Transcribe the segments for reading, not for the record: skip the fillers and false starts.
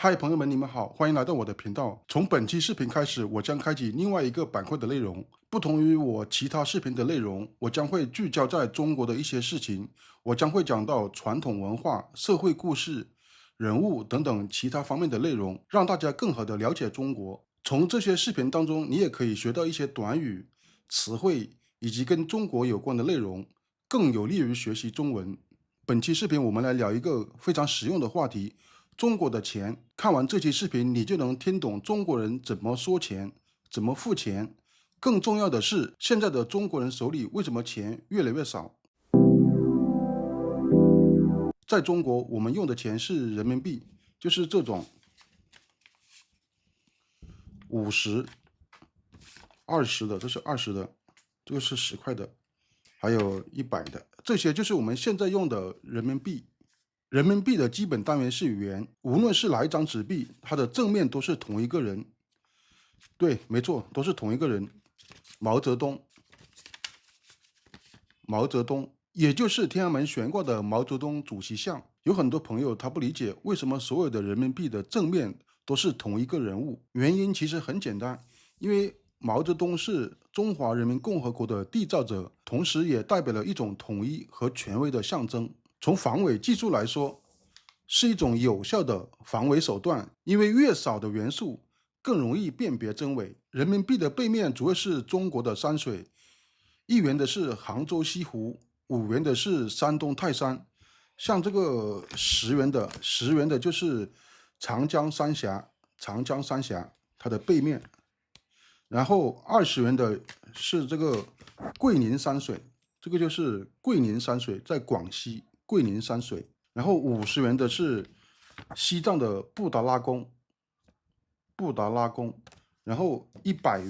嗨，朋友们，你们好，欢迎来到我的频道。从本期视频开始，我将开启另外一个板块的内容。不同于我其他视频的内容，我将会聚焦在中国的一些事情，我将会讲到传统文化、社会故事、人物等等其他方面的内容，让大家更好的了解中国。从这些视频当中，你也可以学到一些短语、词汇以及跟中国有关的内容，更有利于学习中文。本期视频我们来聊一个非常实用的话题。中国的钱，看完这期视频，你就能听懂中国人怎么说钱，怎么付钱。更重要的是，现在的中国人手里为什么钱越来越少？在中国，我们用的钱是人民币，就是这种50、20的，这是20的，这个是10块的，还有100的，这些就是我们现在用的人民币。人民币的基本单元是元，无论是哪一张纸币，它的正面都是同一个人。对，没错，都是同一个人，毛泽东。毛泽东，也就是天安门悬挂的毛泽东主席像。有很多朋友他不理解为什么所有的人民币的正面都是同一个人物，原因其实很简单，因为毛泽东是中华人民共和国的缔造者，同时也代表了一种统一和权威的象征。从防伪技术来说，是一种有效的防伪手段，因为越少的元素更容易辨别真伪。人民币的背面主要是中国的山水，1元的是杭州西湖，5元的是山东泰山，像这个十元的就是长江三峡，它的背面。然后20元的是这个桂林山水，这个就是桂林山水，在广西桂林山水。然后50元的是西藏的布达拉宫。然后100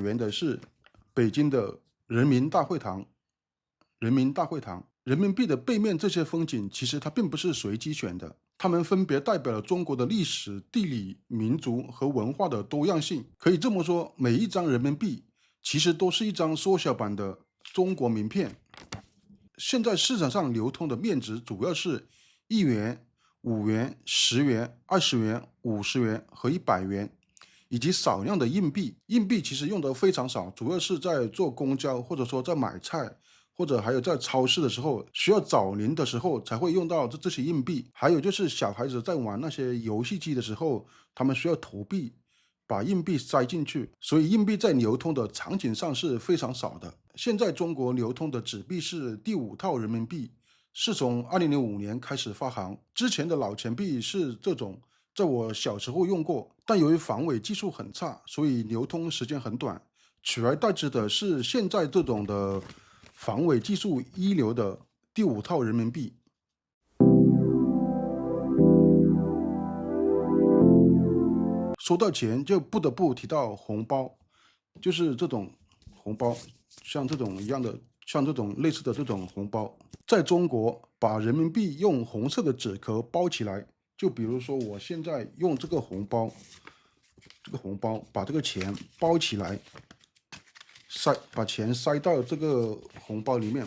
元的是北京的人民大会堂。人民币的背面这些风景，其实它并不是随机选的，它们分别代表了中国的历史、地理、民族和文化的多样性。可以这么说，每一张人民币其实都是一张缩小版的中国名片。现在市场上流通的面值主要是1元、5元、10元、20元、50元和100元，以及少量的硬币。硬币其实用的非常少，主要是在坐公交，或者说在买菜，或者还有在超市的时候需要找零的时候才会用到这些硬币。还有就是小孩子在玩那些游戏机的时候，他们需要投币，把硬币塞进去，所以硬币在流通的场景上是非常少的。现在中国流通的纸币是第5套人民币，是从2005年开始发行。之前的老钱币是这种，在我小时候用过，但由于防伪技术很差，所以流通时间很短。取而代之的是现在这种的防伪技术一流的第5套人民币。说到钱，就不得不提到红包，就是这种红包，像这种一样的，像这种类似的这种红包，在中国把人民币用红色的纸壳包起来，就比如说我现在用这个红包，把这个钱包起来，把钱塞到这个红包里面，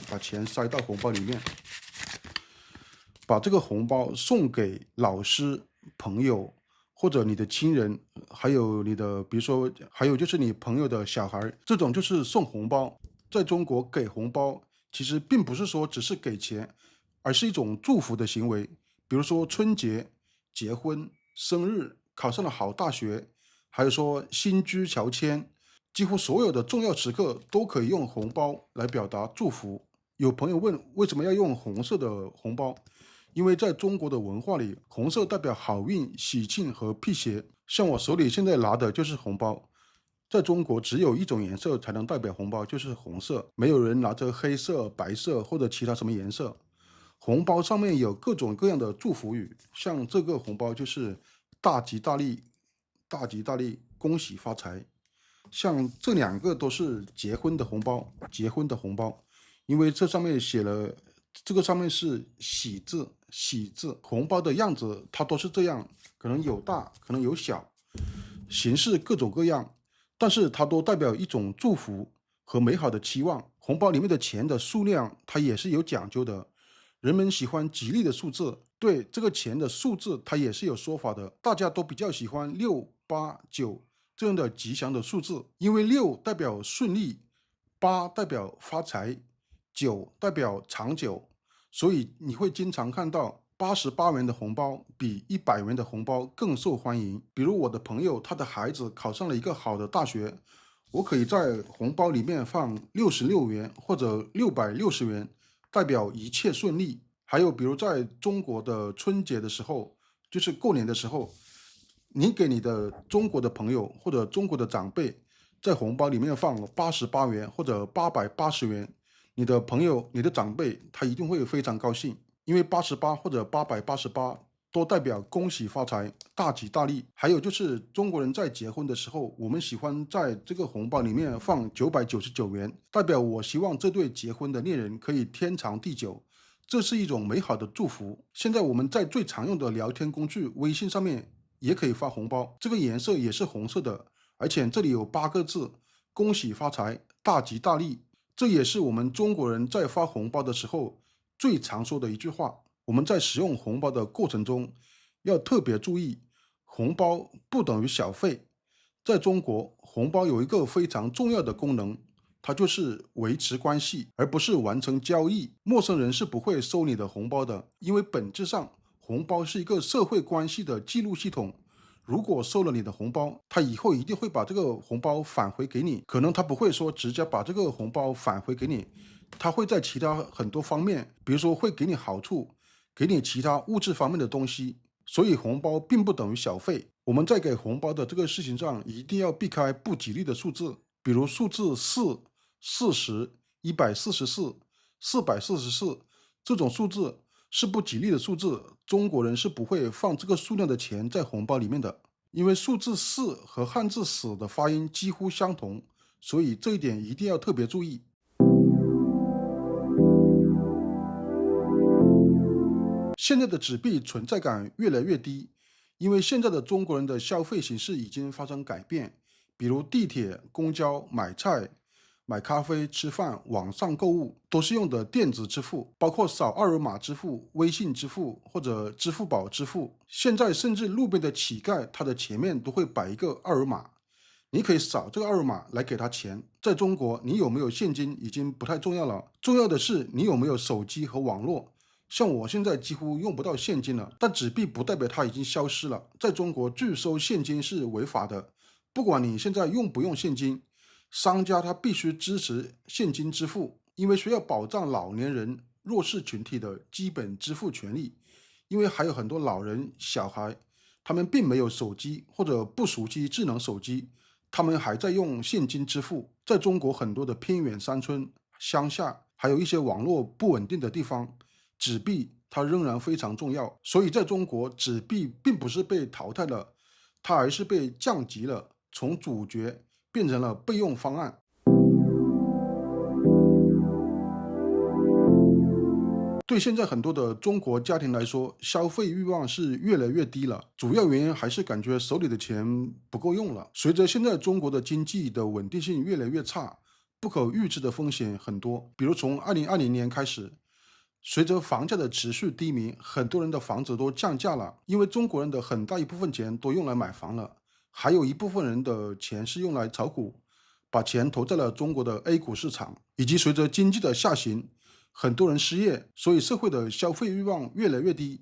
把这个红包送给老师、朋友或者你的亲人，还有你的，比如说，还有就是你朋友的小孩，这种就是送红包。在中国给红包，其实并不是说只是给钱，而是一种祝福的行为。比如说春节、结婚、生日、考上了好大学，还有说新居乔迁，几乎所有的重要时刻都可以用红包来表达祝福。有朋友问，为什么要用红色的红包？因为在中国的文化里，红色代表好运、喜庆和辟邪。像我手里现在拿的就是红包，在中国只有一种颜色才能代表红包，就是红色，没有人拿着黑色、白色或者其他什么颜色。红包上面有各种各样的祝福语，像这个红包就是大吉大利、大吉大利、恭喜发财。像这2个都是结婚的红包，因为这上面写了，这个上面是喜字，红包的样子它都是这样，可能有大，可能有小，形式各种各样，但是它都代表一种祝福和美好的期望。红包里面的钱的数量它也是有讲究的，人们喜欢吉利的数字，对这个钱的数字它也是有说法的，大家都比较喜欢6、8、9这样的吉祥的数字，因为6代表顺利，8代表发财，9代表长久，所以你会经常看到88元的红包比100元的红包更受欢迎。比如我的朋友，他的孩子考上了一个好的大学，我可以在红包里面放66元或者660元，代表一切顺利。还有比如在中国的春节的时候，就是过年的时候，你给你的中国的朋友或者中国的长辈在红包里面放88元或者880元，你的朋友、你的长辈他一定会非常高兴，因为88或者888都代表恭喜发财、大吉大利。还有就是中国人在结婚的时候，我们喜欢在这个红包里面放999元，代表我希望这对结婚的恋人可以天长地久，这是一种美好的祝福。现在我们在最常用的聊天工具微信上面也可以发红包，这个颜色也是红色的，而且这里有8个字：恭喜发财，大吉大利。这也是我们中国人在发红包的时候最常说的一句话。我们在使用红包的过程中要特别注意，红包不等于小费。在中国，红包有一个非常重要的功能，它就是维持关系，而不是完成交易。陌生人是不会收你的红包的，因为本质上红包是一个社会关系的记录系统。如果收了你的红包，他以后一定会把这个红包返回给你，可能他不会说直接把这个红包返回给你，他会在其他很多方面，比如说会给你好处，给你其他物质方面的东西。所以红包并不等于小费。我们在给红包的这个事情上一定要避开不吉利的数字，比如数字4、40、144、444这种数字是不吉利的数字，中国人是不会放这个数量的钱在红包里面的，因为数字4和汉字死的发音几乎相同，所以这一点一定要特别注意。现在的纸币存在感越来越低，因为现在的中国人的消费形式已经发生改变，比如地铁、公交、买菜、买咖啡、吃饭、网上购物都是用的电子支付，包括扫二维码支付、微信支付或者支付宝支付。现在甚至路边的乞丐，他的前面都会摆一个二维码，你可以扫这个二维码来给他钱。在中国，你有没有现金已经不太重要了，重要的是你有没有手机和网络。像我现在几乎用不到现金了，但纸币不代表它已经消失了。在中国，拒收现金是违法的，不管你现在用不用现金，商家他必须支持现金支付，因为需要保障老年人、弱势群体的基本支付权利。因为还有很多老人、小孩，他们并没有手机或者不熟悉智能手机，他们还在用现金支付。在中国很多的偏远山村、乡下，还有一些网络不稳定的地方，纸币它仍然非常重要，所以在中国，纸币并不是被淘汰了，它而是被降级了，从主角变成了备用方案。对现在很多的中国家庭来说，消费欲望是越来越低了，主要原因还是感觉手里的钱不够用了。随着现在中国的经济的稳定性越来越差，不可预知的风险很多，比如从2020年开始，随着房价的持续低迷，很多人的房子都降价了，因为中国人的很大一部分钱都用来买房了，还有一部分人的钱是用来炒股，把钱投在了中国的 A 股市场，以及随着经济的下行，很多人失业，所以社会的消费欲望越来越低，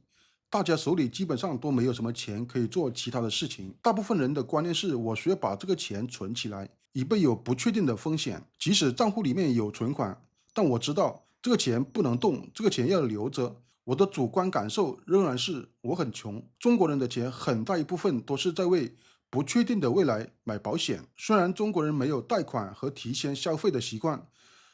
大家手里基本上都没有什么钱可以做其他的事情。大部分人的观念是，我需要把这个钱存起来，以备有不确定的风险。即使账户里面有存款，但我知道这个钱不能动，这个钱要留着。我的主观感受仍然是我很穷。中国人的钱很大一部分都是在为不确定的未来买保险。虽然中国人没有贷款和提前消费的习惯，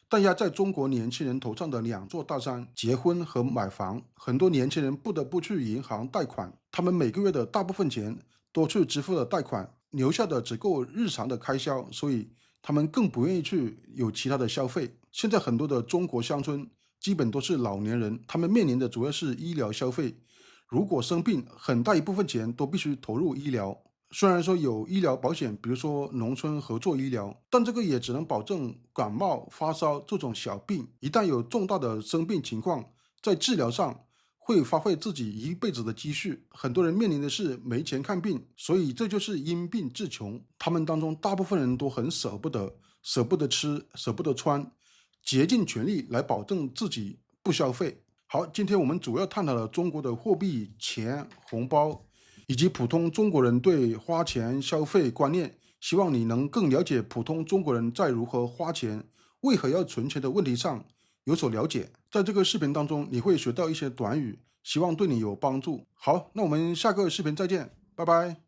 但压在中国年轻人头上的2座大山，结婚和买房，很多年轻人不得不去银行贷款，他们每个月的大部分钱都去支付了贷款，留下的只够日常的开销，所以他们更不愿意去有其他的消费。现在很多的中国乡村基本都是老年人，他们面临的主要是医疗消费，如果生病，很大一部分钱都必须投入医疗。虽然说有医疗保险，比如说农村合作医疗，但这个也只能保证感冒、发烧这种小病，一旦有重大的生病情况，在治疗上会花费自己一辈子的积蓄。很多人面临的是没钱看病，所以这就是因病致穷。他们当中大部分人都很舍不得，舍不得吃，舍不得穿，竭尽全力来保证自己不消费。好，今天我们主要探讨了中国的货币、钱、红包，以及普通中国人对花钱消费观念。希望你能更了解普通中国人在如何花钱、为何要存钱的问题上有所了解。在这个视频当中，你会学到一些短语，希望对你有帮助。好，那我们下个视频再见，拜拜。